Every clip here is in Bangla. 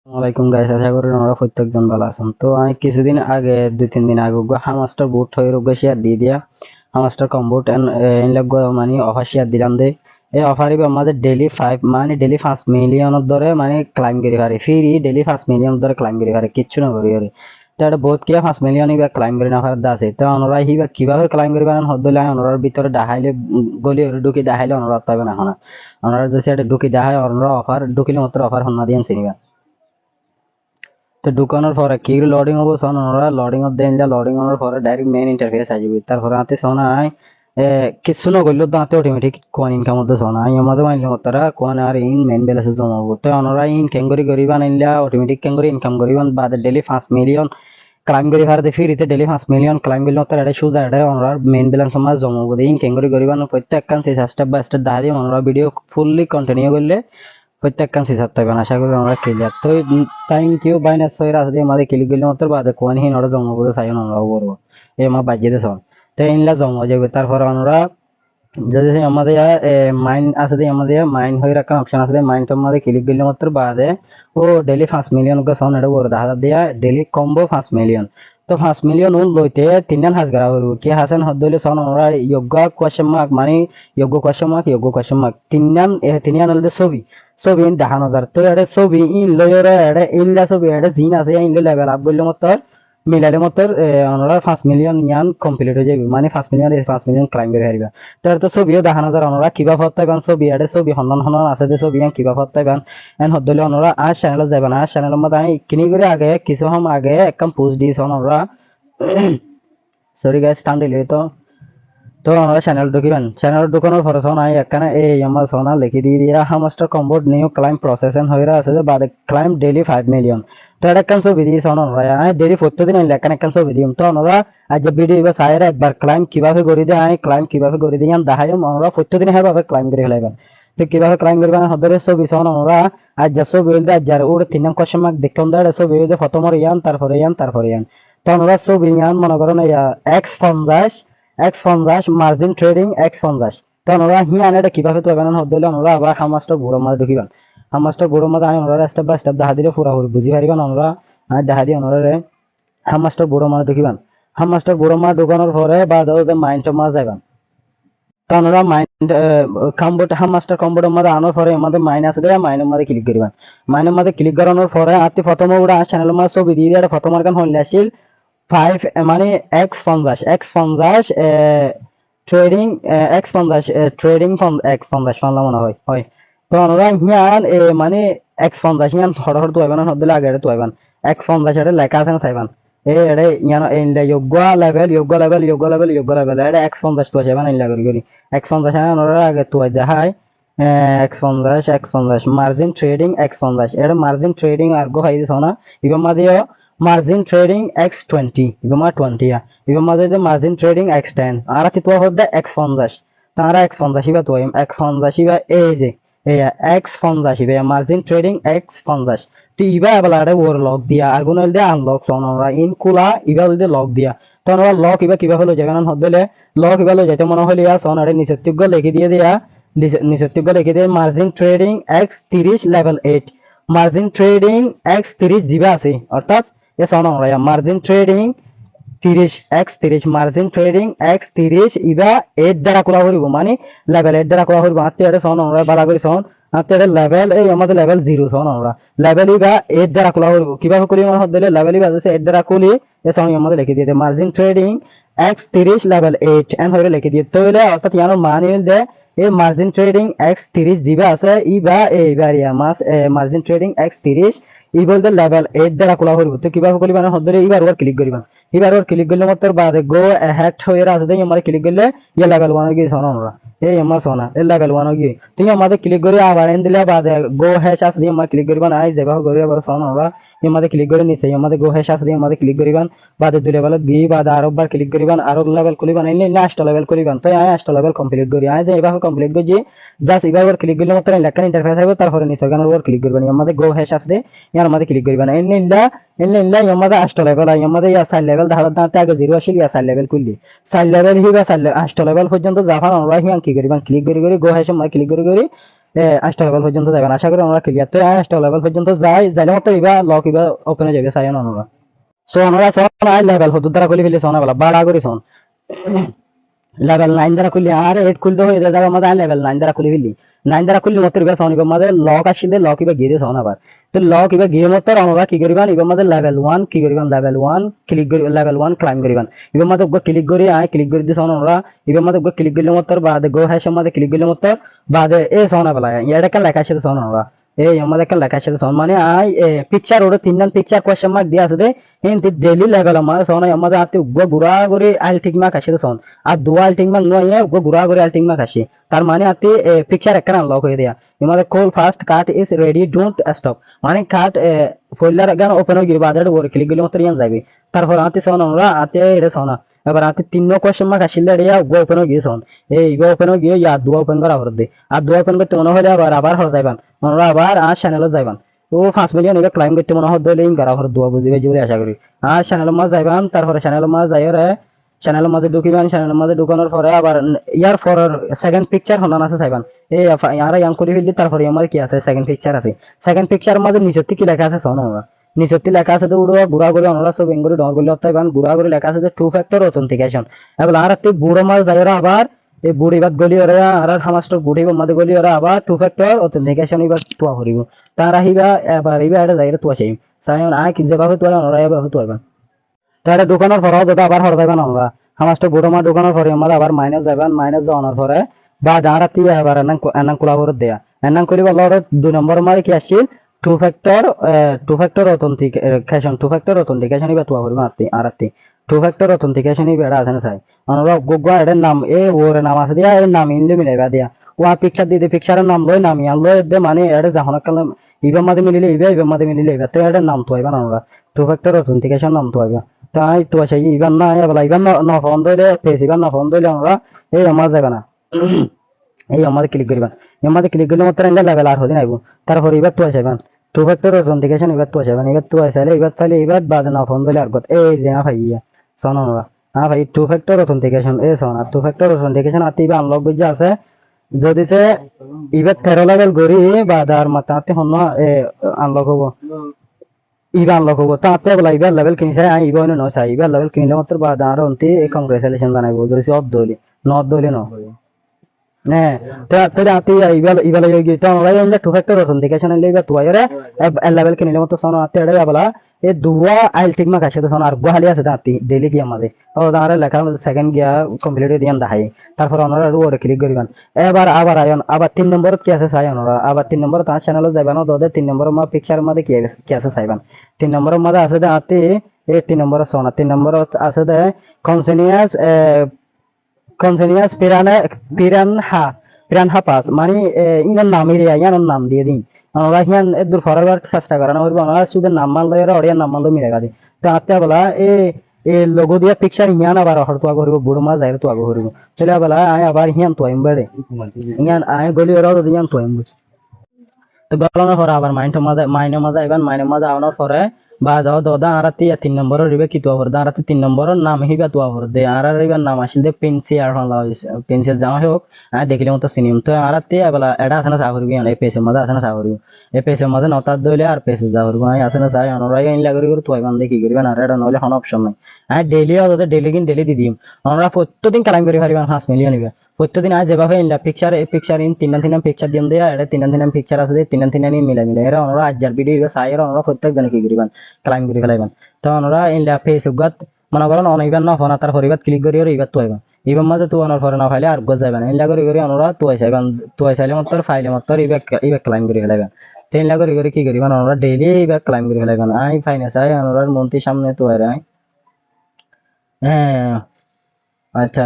ওয়ালাইকুম গাইস, আশা করি আমরা প্রত্যেকজন ভালো আছেন। তো আমি কিছুদিন আগে 2-3 দিন আগে হামাস্টার বুট হয়ে রোগে শেয়ার দিয়ে দিয়া হামাস্টার কম্বোট এন লাগো মানে অফার শেয়ার দিলাম দে। এই অফারে আমাদের ডেইলি 5 মানে ডেইলি 5 মিলিয়নের ধরে মানে ক্লাইম করি পারে ফ্রি ডেইলি 5 মিলিয়ন ধরে ক্লাইম করি পারে কিচ্ছু না করি পারে। তো এটা বহুত কি 5 মিলিয়ন ইবা ক্লাইম করি না পারে আছে। তো আমরা হিবা কিভাবে ক্লাইম করি পারেন হদলে অনরার ভিতরে দেখাইলে গলি ঢুকি দেখাইলে অনরা পাবে না হনা। অনরা যে সেটা ঢুকি দেখায় অনরা অফার ঢুকিলে মাত্র অফার হন্না দিয়েন চিনিবা। তো ঢুকানোর পরে কি লোডিং হবো সন ওরা লোডিং অফ দেন লোডিং হওয়ার পরে ডাইরেক্ট মেইন ইন্টারফেস আসবে তারপরে হাতে সোনা আই কিছু না করলেও তো হাতে অটোমেটিক কোন ইনকাম মধ্যে সোনা আই আমাদের মাইলে মতরা কোন আর ইন মেইন ব্যালেন্স জমা হবো। তো ওনারা ইন ক্যাঙ্গরি করিবান ইনলা অটোমেটিক ক্যাঙ্গরি ইনকাম করিবান বাদে ডেইলি 5 মিলিয়ন ক্লাইম করি ভারতে ফ্রিতে ডেইলি 5 মিলিয়ন ক্লাইম করলে মতরা এটা সুজা এটা ওনারা মেইন ব্যালেন্স আমার জমা হবো ইন ক্যাঙ্গরি করিবান প্রত্যেক কান স্টেপ বাই স্টেপ দাঁড়িয়ে ওনারা ভিডিও ফুললি কন্টিনিউ করলে প্রত্যেকখান সিসার থাকবেন আশা করি আমরা ক্লিয়ার। তো থ্যাংক ইউ বাইনাস সৈরা আছে আমাদের ক্লিক করলে মাত্র বাদে কোন হিন ওরা জমা করে চাই আমরা করবো এই আমার বাজিয়ে সব। তো ইনলা জমা যাবে তারপর আমরা যদি আমাদের মাইন্ড আছে আমাদের মাইন্ড হয়ে রাখা অপশন আছে মাইন্ড আমাদের ক্লিক করলে মাত্র বাদে ও ডেইলি 5 মিলিয়ন কে সন এটা বড় দেখা দিয়া ডেইলি কম্বো 5 মিলিয়ন। তো 5 মিলিয়ন উন লইতে তিনজন হাস গড়া হইব কি হাসান হদলে সন আমরা যোগ্য কোয়েশ্চন মার্ক মানে যোগ্য কোয়েশ্চন মার্ক তিনজন হলদে ছবি ছবি দেখানো যার। তো এটা ছবি ইন লইরা এটা ইনলা ছবি এটা জিন আছে ইন লেভেল আপ করলে মত মিলালে মত আমরা 5 মিলিয়ন ইয়ান কমপ্লিট হয়ে যাবে মানে 5 মিলিয়ন ক্লাইম করে হারিবা। তো এটা তো ছবিও দেখানো যার আমরা কিবা ফত্তাই বান ছবি এটা ছবি হন্নন হন্নন আছে যে ছবি কিবা ফত্তাই বান এন হদলে আমরা আর চ্যানেলে যাবেন আর চ্যানেলের মধ্যে আমি কিনি করে আগে কিছু সময় আগে একটা পোস্ট দিয়েছি আমরা সরি গাইস টান দিলে তো। তো আমরা চ্যানেল ঢুকিবেন চ্যানেল ঢুকানোর পরে সোনা এখানে এই আমার সোনা লিখে দিয়ে দিয়া হামাস্টার কম্বোড নিউ ক্লাইম প্রসেসন হয়ে আছে যে বাদে ক্লাইম ডেইলি 5 মিলিয়ন। তো এটা কেন ছবি দিয়ে সোনা ডেইলি প্রত্যেকদিন এখানে কেন ছবি দিম তো আমরা আজ ভিডিও এবার সাইরা একবার ক্লাইম কিভাবে করে দিয়ে ক্লাইম কিভাবে করে দিয়ে দেখাই আমরা প্রত্যেকদিন হেভাবে ক্লাইম করে ফেলাইবেন। তো কিভাবে ক্লাইম করবেন হদরে ছবি সোনা আমরা আজ যা ছবি হইলে আজ যার ওর তিন নং কোশ্চেন মার্ক দেখুন দা ছবি হইলে প্রথম ইয়ান তারপরে ইয়ান। তো আমরা ছবি ইয়ান মনে করেন x 50 x 50 margin trading x 50। তো আমরা হিয়ান এটা কিভাবে তো বানানো হদলে আমরা আবার হামাস্টার বড় মাছ ঢুকিবান হামাস্টার বড় মাছ আমি আমরা স্টেপ বাই স্টেপ দেখা দিলে পুরা বুঝি পারিবান আমরা দেখা দিই আমরা হামাস্টার বড় মাছ ঢুকিবান হামাস্টার বড় মাছ ঢুকানোর পরে বা মাইন্ড মাছ যাইবান। তো আমরা মাইন্ড কম্বোট হামাস্টার কম্বোটের মধ্যে আনার পরে আমাদের মাইন আছে দেয়া মাইনের মধ্যে ক্লিক করিবান মাইনের মধ্যে ক্লিক করানোর পরে আপনি প্রথম ওটা চ্যানেলের মধ্যে ছবি দিয়ে দিয়ে প্রথম আর গান হইলে আসিল 5 মানে x 50 trading x 50 trading from x 50 ফানলাম মনে হয় হয়। তো আমরা হিয়ান মানে এক্স 50 হিয়ান হড়হড় তো হইবান হদলে আগে তো হইবান এক্স 50 এটা লেখা আছে না চাইবান এড়ে ইয়ান ইনলে যোগ্য লেভেল এটা এক্স 50 তো চাইবান ইনলা করি এক্স 50 আমরা আগে তো দেখায় এক্স 50 মার্জিন ট্রেডিং এক্স 50 এটা মার্জিন ট্রেডিং আর গো হাই দিছ না ইবা মাদিও মার্জিন ট্রেডিং X20 ইবা মা 20 ইবা মাদিও মার্জিন ট্রেডিং X10 আর কি তো হদে এক্স 50 তারা এক্স 50 ইবা তো এক্স 50 ইবা এই যে এক্স 50 ইবা মার্জিন ট্রেডিং এক্স 50। তো ইবা এবলারে ওর লক দিয়া আর গুণ হলদে আনলক সন আমরা ইন কুলা ইবা হলদে লক দিয়া। তো আমরা লক ইবা কিবা হলো যেখানে হদলে লক ইবা লই যাইতে মনে হলিয়া সন আরে নিচত্য লিখে দিয়ে দিয়া নিচত্য লিখে দিয়ে margin trading X30 level 8 margin trading X30 জিবা আছে অর্থাৎ এ সন আমরা margin trading 30 margin trading X30 ইবা 8 দ্বারা করা হইব মানে লেভেল 8 দ্বারা করা হইব আত্তে এটা সন আমরা বালা করি সন আত্তে এটা লেভেল এই আমাদের লেভেল 0 সন আমরা লেভেল ইবা 8 দ্বারা করা হইব কিভাবে করি মানে হদলে লেভেল ইবা আছে 8 দ্বারা কলি এ সন আমাদের লিখে দিয়ে মার্জিন ট্রেডিং X30 লেভেল 8 এন হইরে লিখে দিয়ে তো এটা অর্থাৎ ইয়ানো মানে দে এই মার্জিন ট্রেডিং X30 জিবা আছে ইবা এইবার ইয়া মার্জিন ট্রেডিং X30 ই বলতে লেভেল 8 দ্বারা খোলা হইব। তো কিভাবে করিবা না হদরে এবার ওর ক্লিক করিবা এবার ওর ক্লিক করলে মাত্র বাদে গো হ্যাট হয়ে আছে দেই আমাদের ক্লিক করলে ইয়া লেভেল 1 গিয়ে সোনা আমরা এই আমার সোনা এই লেভেল 1 গিয়ে তুমি আমাদের ক্লিক করে আবার এন দিলে বাদে গো হ্যাশ আছে দিয়ে আমরা ক্লিক করিবা না আই যাবা করিবা আবার সোনা আমরা আমাদের ক্লিক করে নিচে আমাদের গো হ্যাশ আছে দিয়ে আমাদের ক্লিক করিবা বাদে দুই লেভেল গিয়ে বাদে আরেকবার ক্লিক করিবা আরো লেভেল করিবা না লাস্ট লেভেল করিবা। তো আই লাস্ট লেভেল কমপ্লিট করি আই যে এভাবে কমপ্লিট করি জাস্ট এবার ক্লিক করলে মাত্র লেখা ইন্টারফেস হবে তারপরে নিচে গানের উপর ক্লিক করবেন আমাদের গো হ্যাশ আছে ইয়ার মধ্যে ক্লিক করবেন এনলা আমাদের 8 লেভেল আমাদের ইয়া 4 লেভেল দেখার দাঁতে আগে 0 আসলে ইয়া 4 লেভেল করলি 4 লেভেল হিবা 8 লেভেল পর্যন্ত জাফান আমরা হিয়ান কি করিবেন ক্লিক করি গো হ্যাশ মধ্যে ক্লিক করি আষ্ট লেভেল পর্যন্ত যাবেন, আশা করি আমরা ক্লিয়ার। তো আষ্ট লেভেল পর্যন্ত যাইলে মতো ইবা লক ইবা ওপেন হয়ে যাবে সাইন আমরা। সো আমরা সন আই লেভেল হদুর দ্বারা খুলি ফেলি সন বলা বাড়া করি সন লেভেল 9 দ্বারা খুললি আর 8 খুলতে হয়ে যায় আমাদের লেভেল 9 দ্বারা খুলি ফেললি 9 দ্বারা খুললি মতো ইবা সন ইবা আমাদের লক আসিলে লক ইবা গিয়ে সন আবার। তো লক ইবা গিয়ে মতো আমরা কি করিবান ইবা আমাদের লেভেল 1 কি করিবান লেভেল 1 ক্লিক করি লেভেল 1 ক্লাইম করিবান ইবা আমাদের ক্লিক করি আই ক্লিক করে দিছ আমরা ইবা আমাদের ক্লিক করলে মতো বাদে গো হ্যাশ আমাদের ক্লিক করলে মতো বাদে এ সন বলা এটা কেন লেখা আছে সন আমরা এই আমাদের একটা লেখা আছে সন মানে আই পিকচার ওটা তিন নাম পিকচার কোশ্চেন মার্ক দিয়া আছে দে হিন্দি ডেইলি লেভেল আমাদের সন আমাদের আতে গুড়া করে আলটিক মার্ক আছে সন আর দুয়া আলটিক মার্ক নয় গুড়া করে আলটিক মার্ক আসে তার মানে আতে পিকচার একটা আনলক হয়ে দেয়া আমাদের call first card is ready don't stop মানে কার্ড ফোল্ডার গান ওপেন হয়ে গিয়ে বাজারে ওর ক্লিক করলে মতো ইয়ান যাবে তারপর আতে সন আমরা আতে এটা সনা এবার আতে তিন কোশ্চেন মার্ক আসলে এটা ওপেন হয়ে গিয়ে সন এই ওপেন হয়ে গিয়ে ইয়া দুয়া ওপেন করা হতে আর দুয়া ওপেন করতে মনে হলে আবার হয়ে যাইবান আমরা আবার আর চ্যানেলে যাইবান ও 5 মিলিয়ন এবার ক্লাইম করতে মনে হয় দলে ইনকারা হর দুয়া বুঝিবে জুড়ে আশা করি আর চ্যানেলের মাঝে যাইবান তারপরে চ্যানেলের মাঝে যাইরে চ্যানেলের মাঝে ঢুকিবান চ্যানেলের মাঝে ঢুকানোর পরে আবার ইয়ার ফর সেকেন্ড পিকচার হনান আছে চাইবান এই ইয়ারা ইয়াং করে ফেললি তারপরে আমার কি আছে সেকেন্ড পিকচার আছে সেকেন্ড পিকচার মাঝে নিচের কি লেখা আছে শোনো আমরা নিচের লেখা আছে তো উড়া গুড়া করে আমরা সব বেঙ্গলি ডর করলে অর্থাৎ গুড়া করে লেখা আছে যে টু ফ্যাক্টর অথেন্টিকেশন এবার আর একটি বুড়ো মাছ যাইরা আবার এই বুড়ি বাদ গলি ওরা আর হামাস্টর বুড়ি মাদে গলি ওরা আবার টু ফ্যাক্টর অথেন্টিকেশন ইবা তুয়া করিব তার আহিবা এবার ইবা এটা যাইরা তুয়া চাই সাইন আই কি যেভাবে তুয়া ওরা এভাবে তুয়াবা তাহলে দোকানের পরেও যদি আবার হর যাবেন আমরা হামাস্টর বুড়ো মা দোকানের পরে আমরা আবার মাইনাস যাবেন মাইনাস যাওয়ার পরে বা দাঁড়াতে আবার এনাং কোলা করে দেয়া এনাং করিবা লড় 2 নম্বর মারে কি আসছিল টু ফ্যাক্টর অথেন্টিকেশন ইবা তুয়া করিবা আরতি টু ফ্যাক্টর অথেন্টিকেশন ইবা এটা আছে না চাই আমরা গুগা এর নাম ওর নাম আছে দিয়া এর নাম ইনলে মিলাইবা দিয়া ও পিকচার দিয়ে পিকচারের নাম লই নাম ইয়ান লই দে মানে এটা যখন কালাম ইবা মাদে মিলিলে ইবা মাদে মিলিলে ইবা তো এটা নাম তো আইবা না আমরা টু ফ্যাক্টর অথেন্টিকেশন নাম তো আইবা তাই তো আছে ইবান না বলা ইবান না ফোন দিলে পেজ ইবান না ফোন দিলে আমরা এই আমার যাবে না এই আমাদের ক্লিক করিবা আমাদের ক্লিক করলে মাত্র এন্ড লেভেল আর হদিন আইবো তারপর এবার তো আসবেন টু ফ্যাক্টর অথেন্টিকেশন এবার তো আসবেন এবার তো আইসালে এবার তাহলে এবার বাদ না ফোন দিলে আর গত এই যে ভাইয়া শোনো ভাই টু ফ্যাক্টর অথেন্টিকেশন এ শোনা টু ফ্যাক্টর অথেন্টিকেশন আতি বা আনলক বুঝা আছে যদি সে এবার 13 লেভেল গরি বাদ আর মাতাতে হন আনলক হবো ইবা আনলক হবো তাতে বলা ইবার লেভেল কিনি চাই ইবা নয় চাই ইবার লেভেল কিনলে মাত্র বাদ আর অন্তি কংগ্রেচুলেশন জানাইবো যদি সব দলি নট দলি ন হ্যাঁ তাহলে আতি ইবালে গিয়ে তো আমরা এন্ড টু ফ্যাক্টর অথেন্টিকেশন এলে ইবা তো আরে লেভেল কিনলে মতো সোনা আতে এড়ে যাবলা এ দুয়া আইলটিক মা কাছে তো সোনা আর গোহালি আছে আতি ডেইলি কি আমাদের ও দাঁড়ে লেখা সেকেন্ড গিয়া কমপ্লিট দিয়ান দেখাই তারপর আমরা ওরে ক্লিক করিবান এবার আবার আয়ন আবার 3 নম্বর কি আছে চাই আমরা আবার 3 নম্বর তার চ্যানেলে যাইবান দদে 3 নম্বর মা পিকচার মধ্যে কি আছে চাইবান 3 নম্বর মধ্যে আছে দে আতি এই 3 নম্বর সোনা 3 নম্বর আছে দে কনসেনিয়াস পিরানহা পাস মানে ইনার নাম ইয়ানোর নাম দিয়ে দিন আমরা হিয়ান দূর ফরওয়ার্ড চেষ্টা করা না হইব আমরা শুধু নাম মান লয় অরিয়ান নাম মান লো মিলে গাদি তো আত্মা বলা এ লোগো দিয়া পিকচার হিয়ান আবার হর তো আগো হইব বুড়ো মা যাইরে তো আগো হইব তাহলে বলা আই আবার হিয়ান তো আইম বাড়ে হিয়ান আই গলি ওরা তো হিয়ান তো আইম তো গলানোর পরে আবার মাইনের মাঝে আইবান মাইনের মাঝে আনার পরে বা দাও দদা আরাতি 3 নম্বরের রিবে কি তো হর দা আরাতি 3 নম্বরের নাম হিবা তো হর দে আর রিবার নাম আসিল দে পেন্সি আর হলা পেন্সি জামা হোক দেখিলে মতো সিনিয়ম তো আরাতি বলা এডা আছে না সাহরবি এই পেছে মাঝে আছে না সাহরবি এই পেছে মাঝে নতা দইলে আর পেছে যাহরবি আই আছে না চাই অনরাই ইন লাগরি করে তুই বান্দে কি করিবেন আর এটা নলে হন অপশন নাই আই ডেইলি ওদের ডেইলি দি দিম আমরা প্রত্যেকদিন কালাম করি পারিবান 5 মিলিয়ন নিবে প্রত্যেকদিন আজ যেভাবে ইন পিকচার ইন তিন পিকচার দিন দেয়া এটা তিন পিকচার আছে তিন মিলা এরা আমরা আজার ভিডিও চাই এরা আমরা প্রত্যেকদিন কি করিবান ক্লাইম করে ফেলাইবান তো আমরা ইনলা ফেসবুকত মনে করেন অনইবান না ফোন তার পরিবার ক্লিক করি আর ইবাত তো আইবান ইবার মাঝে তো অনর পরে না ফাইলে আর গো যাইবান ইনলা করি আমরা তো আইসাইবান তো আইসাইলে মত ফাইলে মত ইবা ক্লাইম করে ফেলাইবান তো ইনলা করি কি করিবান আমরা ডেইলি ইবা ক্লাইম করে ফেলাইবান আই ফাইনাস আই আমরা মন্ত্রী সামনে তো আই হ্যাঁ আচ্ছা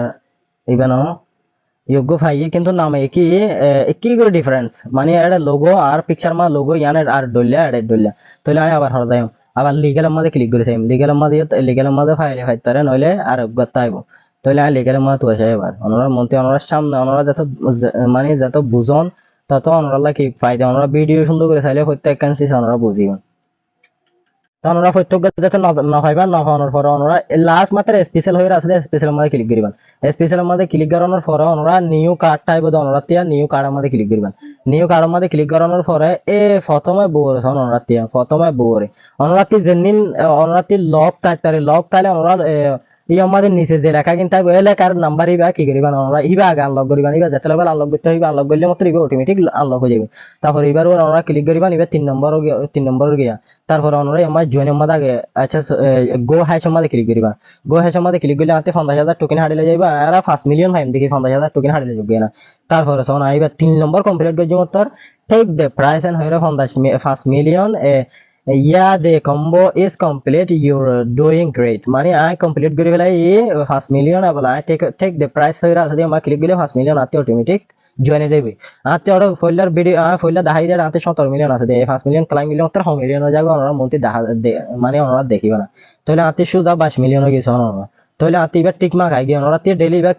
ইবানো যোগ্য ভাই কিন্তু নাম একই করে ডিফারেন্স মানে এটা লোগো আর পিকচার মা লোগো ইয়ানে আর ডলিয়া এটা ডলিয়া তাহলে আমি আবার হরদাই আবার লিগ্যাল মধ্যে ক্লিক করে চাইম লিগ্যাল মধ্যে ফাইলে ফাইতারে নইলে আর গত্তাইব তাহলে আমি লিগ্যাল মধ্যে তো আসে এবার ওনারা মন্ত্রী ওনারা সামনে ওনারা যত মানে যত বুঝন তত ওনারা কি ফায়দা ওনারা ভিডিও সুন্দর করে চাইলে প্রত্যেক কান্সি ওনারা বুঝিবেন তখন ওরা প্রত্যেক যাতে না পাইবা না পাওয়ানোর পরে ওরা লাস্ট মাত্র স্পেশাল হয়ে আছে স্পেশাল মধ্যে ক্লিক করিবেন স্পেশাল মধ্যে ক্লিক করানোর পরে ওরা নিউ কার্ড টাইপ ওরা তিয়া নিউ কার্ডের মধ্যে ক্লিক করিবেন নিউ কার্ডের মধ্যে ক্লিক করানোর পরে এ প্রথমে বউরে son ওরা তিয়া প্রথমে বউরে ওরা তি যেদিন ওরা তি লক তাইলে ওরা ই আমাদের নিচে যে লেখা কিন্তু ওই লেখার নাম্বার ইবা কি করিবেন আমরা ইবা আগে আনলক করিবেন ইবা যেতে লেভেল আনলক করতে হইবে আনলক করলে মাত্র ইবা অটোমেটিক আনলক হয়ে যাবে তারপর এবার ওরা ক্লিক করিবেন এবার 3 নম্বর গিয়া তারপর আমরা আমার জয়েন মধ্যে আগে আচ্ছা গো হ্যাশ মধ্যে ক্লিক করিবা গো হ্যাশ মধ্যে ক্লিক করলে আতে 50,000 টোকেন হারিয়ে যাইবা আর 5 মিলিয়ন ভাইম দেখি 50,000 টোকেন হারিয়ে যাবে না তারপর সোন আইবা 3 নম্বর কমপ্লিট করছি মত টেক দ্য প্রাইস এন্ড হইরা 5 million yeah the combo is complete you're doing great মানে আই কমপ্লিট করে ফেলাই 5 মিলিয়ন বলা আই টেক দ্য প্রাইস হইরা আছে আমরা ক্লিক দিলে 5 মিলিয়ন আতে অটোমেটিক জয়েনে যাবে আতে ওরা ফইলার ভিডিও ফইলা দেখাই দেয় আতে 17 মিলিয়ন আছে 5 মিলিয়ন ক্লাইম মিলিয়ন তার মিলিয়ন হয়ে যাবে ওরা মন্তি দেখা মানে ওরা দেখিবে না তাহলে আতে সুজা 22 মিলিয়ন হয়ে গেছে ওরা তাহলে আতে এবার টিক মার্ক আই গিয়ে ওরা তে ডেইলি এবার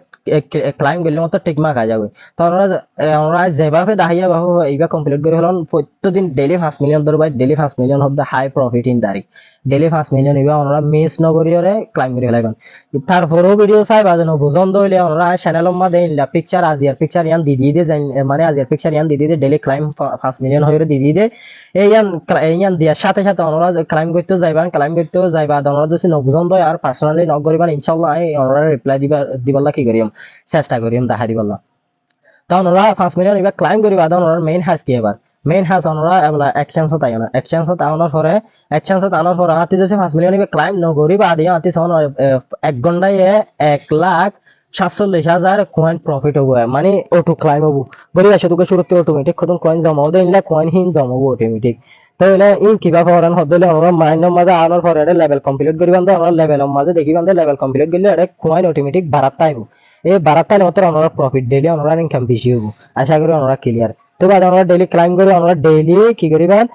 ক্লাইম করলে মতো টিক মার্ক আই যাবে তো ওরা যেভাবে দাহিয়া বাহু এইবার কমপ্লিট করে হলাম প্রত্যেকদিন ডেইলি 5 মিলিয়ন ধরে ভাই daily 5 million of the high profit in তারিখ ডেইলি 5 মিলিয়ন এবার ওরা মিস নগরিয়রে ক্লাইম করে ফেলাইবেন তারপরেও ভিডিও চাই বাজানো বুঝন দইলে ওরা চ্যানেলের মধ্যে ইনলা পিকচার আজিয়ার পিকচার ইয়ান দিয়ে যাই মানে আজিয়ার পিকচার ইয়ান দিয়ে ডেইলি ক্লাইম 5 মিলিয়ন হইরে দিয়ে এই ইয়ান দিয়ার সাথে সাথে ওরা ক্লাইম করতে যাইবান ক্লাইম করতে যাইবা ওরা যদি নবুঝন দয় আর পার্সোনালি নক করিবান ইনশাআল্লাহ ওরা রিপ্লাই দিবাল্লা কি করিম চেষ্টা করিম দেখা দিবাল্লা তখন ওরা 5 মিলিয়ন এবার ক্লাইম করিবা তখন ওরা মেইন হ্যাশ কি এবার মেইন হ্যাশ ওরা এবার অ্যাকশনস তাই না অ্যাকশনস আনার পরে হাতে যদি 5 মিলিয়ন এবার ক্লাইম ন করিবা আদিও হাতে সন 1 ঘন্টায় 1,47,000 কয়েন প্রফিট হবো মানে অটো ক্লাইম হবো গরিব আসে তোকে শুরুতে অটোমেটিক কত কয়েন জমা হবে ইনলা কয়েন হিন জমা হবো অটোমেটিক তাহলে ইন কিভাবে হরান হদলে আমরা মাইনের মাঝে আনার পরে এটা লেভেল কমপ্লিট করিবান তো আমরা লেভেলের মাঝে দেখিবান লেভেল কমপ্লিট করলে এটা কয়েন অটোমেটিক বাড়াতে আইবো এই বাড়াতে মতো আমরা প্রফিট ডেইলি আমরা ইনকাম বেশি হবো আশা করি আমরা ক্লিয়ার তো বাদ আমরা ডেইলি ক্লাইম করি আমরা ডেইলি কি করিবান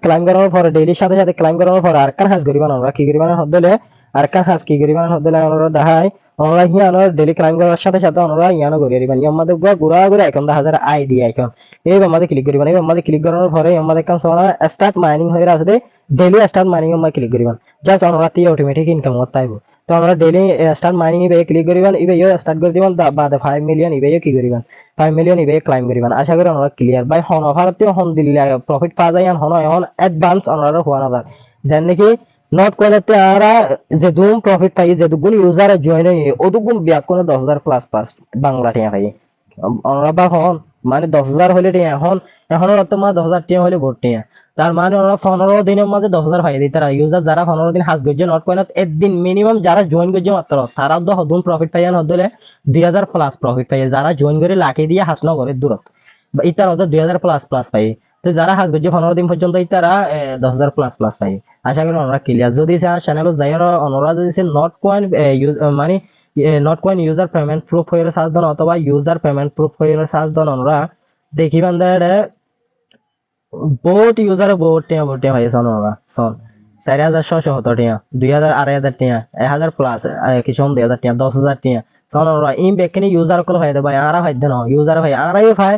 ক্লাইম করার পরে ডেইলি সাথে সাথে ক্লাইম করার পরে আর কান হাস করিবান আমরা কি করিবান হদলে আর কান হাস কি করিবান হদলে আমরা দেখাই আমরা হিয়ানো ডেইলি ক্লাইম করার সাথে সাথে আমরা ইয়ানো করি দিবান আমাদের গুড়া গুড়া এখন 10,000 আইডি আইকন এই আমাদের ক্লিক করিবান এই আমাদের ক্লিক করার পরে আমাদের কাছে সোনা স্টার্ট মাইনিং হয়ে আছে ডেইলি স্টার্ট মাইনিং আমরা ক্লিক করিবান জাস্ট আমরা তি অটোমেটিক ইনকাম করতে আইবো তো আমরা ডেইলি স্টার্ট মাইনিং ইবে ক্লিক করিবান ইবে স্টার্ট করে দিবান বাদে 5 মিলিয়ন ইবে কি করিবান 5 মিলিয়ন ইবে ক্লাইম করিবান আশা করি আমরা ক্লিয়ার বাই হন অফারতে হন দিল্লা প্রফিট পাওয়া যায় হন এখন অ্যাডভান্স আমরা হওয়া না যেন নাকি নট কোয়ালিটি আরা যে দুম প্রফিট পাই যে দুগুণ ইউজার জয়েন হই ওদুগুণ বিয়া কোন 10,000 প্লাস প্লাস বাংলা টিয়া পাই আমরা বা হন মানে 10,000 হলে টিয়া এখন বর্তমান 10,000 টিয়া হলে ভোট টিয়া তার মানে ওরা 15 দিনের মধ্যে 10,000 পাই দিই তারা ইউজার যারা 15 দিন হাজ গজ্জে নট কোয়ালিটি একদিন মিনিমাম যারা জয়েন গজ্জে মাত্র তারা তো হদুন প্রফিট পাইয়ান হদলে 2,000 প্লাস প্রফিট পাই যারা জয়েন করে লাখে দিয়ে হাস ন করে দূরত ইতার হতো 2,000 প্লাস প্লাস পাই তো যারা হাজ গজ্জে 15 দিন পর্যন্ত ইতারা 10,000 প্লাস প্লাস পাই আশা করি আমরা ক্লিয়ার যদি চ্যানেল যাই ওরা যদি নট কয়েন মানে not coin user payment proof হয়ে সার্চ দেন অথবা ইউজার পেমেন্ট প্রুফ হয়ে সার্চ দেন আমরা দেখিবান বহুত ইউজার বহুত টিয়া হয়েছে ওরা সন 4,670 টিয়া 2,000 2,500 টিয়া 1,000 প্লাস কিছু 2,000 টিয়া 10,000 টিয়া সন ওরা ইন বেকনি ইউজার কল হয় ভাই আরা হয় দেন ইউজার ভাই আরাই ভাই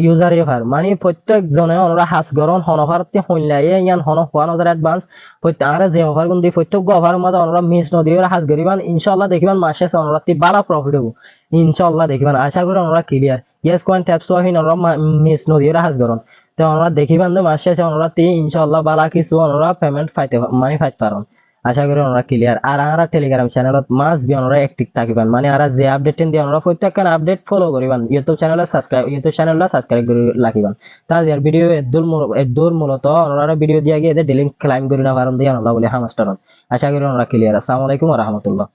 ইউজার এফার মানে প্রত্যেক জনে ওরা হাস গরন হনফারতে হইলাই ইয়ান হন হওয়ান ওদের অ্যাডভান্স প্রত্যেক আরা যে অফার গুন দি প্রত্যেক অফার মধ্যে ওরা মিস ন দিয়ে হাস গরিবান ইনশাআল্লাহ দেখিবান মাসে ওরা তি বালা প্রফিট হবো ইনশাআল্লাহ দেখিবান আশা করি ওরা ক্লিয়ার ইয়েস কোয়েন ট্যাপস ওহিন ওরা মিস ন দিয়ে হাস গরন তো ওরা দেখিবান মাসে ওরা তি ইনশাআল্লাহ বালা কিছু ওরা পেমেন্ট ফাইতে মানে ফাইতে পারন আশা করি ওরা ক্লিয়ার আর আমরা টেলিগ্রাম চ্যানেলত মাস বি ওরা অ্যাক্টিভ থাকিবেন মানে আর যে আপডেট দিয়ে ওরা প্রত্যেকটা আপডেট ফলো করিবেন ইউটিউব চ্যানেলটা সাবস্ক্রাইব করে রাখিবেন তার ভিডিও এদুর মূলত ওরা ভিডিও দিয়ে গিয়ে ডেলি ক্লাইম করি না কারণ দিয়ে আমরা বলি হামাস্টারন আশা করি ওরা ক্লিয়ার আসসালামু আলাইকুম ওয়া রাহমাতুল্লাহ